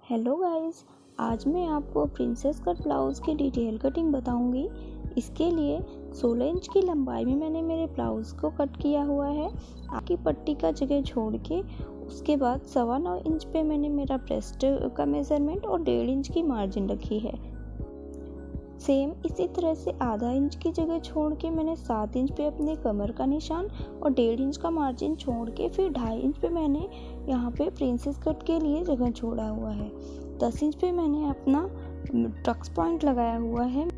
Hello guys, आज मैं आपको प्रिंसेस कट ब्लाउज़ की डिटेल कटिंग बताऊंगी। इसके लिए 16 इंच की लंबाई में मैंने मेरे ब्लाउज़ को कट किया हुआ है। आगे पट्टी का जगह छोड़ के उसके बाद 9.25 इंच पे मैंने मेरा ब्रेस्ट का मेज़रमेंट और 1.5 इंच की मार्जिन रखी है। सेम इसी तरह से आधा इंच की जगह छोड़ के मैंने 7 इंच पे अपने कमर का निशान और 1.5 इंच का मार्जिन छोड़ के फिर 2.5 इंच पे मैंने यहाँ पे प्रिंसेस कट के लिए जगह छोड़ा हुआ है। 10 इंच पे मैंने अपना टक्स पॉइंट लगाया हुआ है।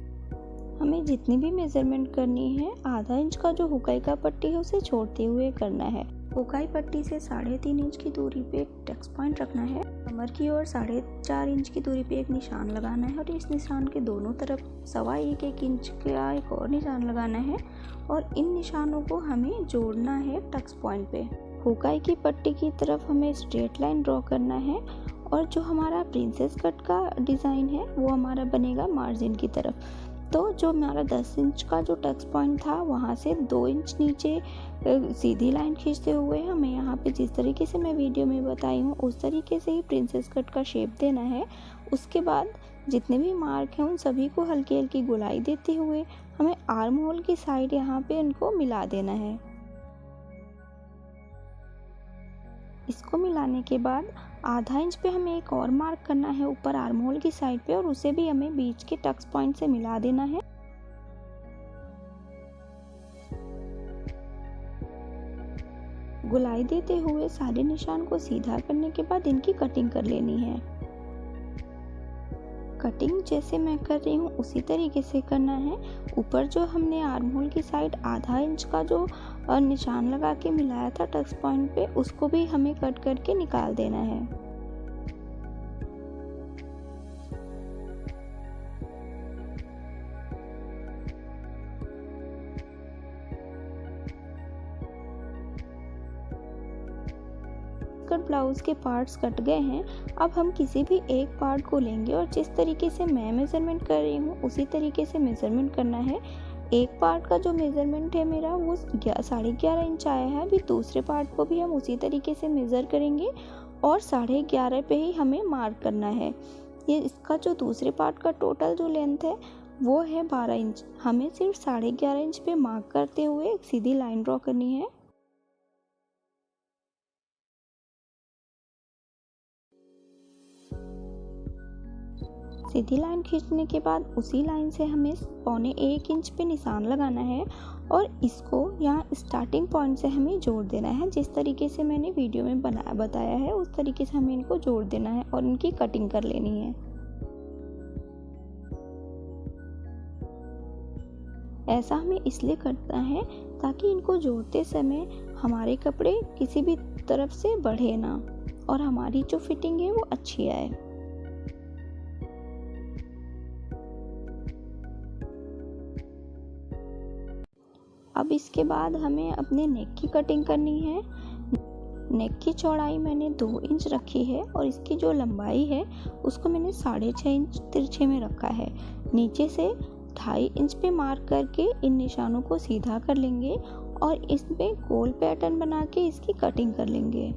हमें जितनी भी मेज़रमेंट करनी है आधा इंच का जो हुकाई का पट्टी है उसे छोड़ते हुए करना है। हुकाई पट्टी से 3.5 इंच की दूरी पे एक टक्स पॉइंट रखना है। कमर की ओर 4.5 इंच की दूरी पे एक निशान लगाना है और इस निशान के दोनों तरफ 1.25 इंच का एक और निशान लगाना है और इन निशानों को हमें जोड़ना है टक्स पॉइंट पे। हुकाई की पट्टी की तरफ हमें स्ट्रेट लाइन ड्रॉ करना है और जो हमारा प्रिंसेस कट का डिज़ाइन है वो हमारा बनेगा मार्जिन की तरफ। तो जो हमारा 10 इंच का जो टक्स पॉइंट था वहाँ से 2 इंच नीचे सीधी लाइन खींचते हुए हमें यहाँ पे जिस तरीके से मैं वीडियो में बताई हूँ उस तरीके से ही प्रिंसेस कट का शेप देना है। उसके बाद जितने भी मार्क हैं उन सभी को हल्की हल्की गोलाई देते हुए हमें आर्म होल की साइड यहाँ पे उनको मिला देना है। इसको मिलाने के बाद आधा इंच पे हमें एक और मार्क करना है ऊपर आर्म होल की साइड पे और उसे भी हमें बीच के टक्स पॉइंट से मिला देना है। गोलाई देते हुए सारे निशान को सीधा करने के बाद इनकी कटिंग कर लेनी है। कटिंग जैसे मैं कर रही हूँ उसी तरीके से करना है। ऊपर जो हमने आर्म होल की साइड आधा इंच का जो निशान लगा के मिलाया था टक्स पॉइंट पे उसको भी हमें कट करके निकाल देना है। कट ब्लाउज के पार्ट्स कट गए हैं। अब हम किसी भी एक पार्ट को लेंगे और जिस तरीके से मैं मेज़रमेंट कर रही हूँ उसी तरीके से मेज़रमेंट करना है। एक पार्ट का जो मेज़रमेंट है मेरा वो 11.5 इंच आया है। अभी दूसरे पार्ट को भी हम उसी तरीके से मेज़र करेंगे और 11.5 पे ही हमें मार्क करना है। ये इसका जो दूसरे पार्ट का टोटल जो लेंथ है वो है 12 इंच। हमें सिर्फ 11.5 इंच पे मार्क करते हुए एक सीधी लाइन ड्रॉ करनी है। सीधी लाइन खींचने के बाद उसी लाइन से हमें 1.25 इंच पे निशान लगाना है और इसको यहाँ स्टार्टिंग पॉइंट से हमें जोड़ देना है। जिस तरीके से मैंने वीडियो में बताया है उस तरीके से हमें इनको जोड़ देना है और इनकी कटिंग कर लेनी है। ऐसा हमें इसलिए करना है ताकि इनको जोड़ते समय हमारे कपड़े किसी भी तरफ से बढ़े ना और हमारी जो फिटिंग है वो अच्छी आए। अब इसके बाद हमें अपने नेक की कटिंग करनी है। नेक की चौड़ाई मैंने 2 इंच रखी है और इसकी जो लंबाई है उसको मैंने 6.5 इंच तिरछे में रखा है। नीचे से 2.5 इंच पे मार्क करके इन निशानों को सीधा कर लेंगे और इसमें गोल पैटर्न बना के इसकी कटिंग कर लेंगे।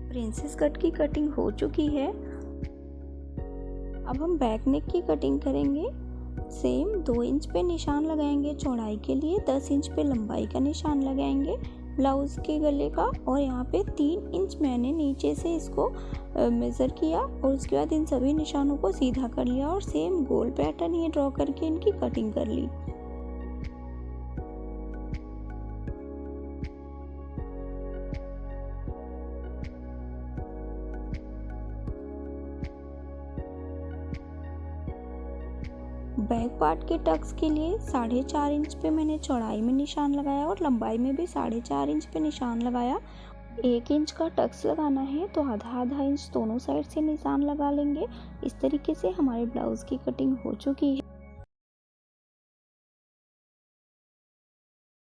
प्रिंसेस कट की कटिंग हो चुकी है। अब हम बैक नेक की कटिंग करेंगे। सेम 2 इंच पे निशान लगाएंगे चौड़ाई के लिए, 10 इंच पे लंबाई का निशान लगाएंगे ब्लाउज़ के गले का और यहाँ पे 3 इंच मैंने नीचे से इसको मेज़र किया और उसके बाद इन सभी निशानों को सीधा कर लिया और सेम गोल पैटर्न ही ड्रॉ करके इनकी कटिंग कर ली। बैक पार्ट के टक्स के लिए 4.5 इंच पे मैंने चौड़ाई में निशान लगाया और लंबाई में भी 4.5 इंच पे निशान लगाया। 1 इंच का टक्स लगाना है तो आधा इंच दोनों साइड से निशान लगा लेंगे। इस तरीके से हमारे ब्लाउज़ की कटिंग हो चुकी है।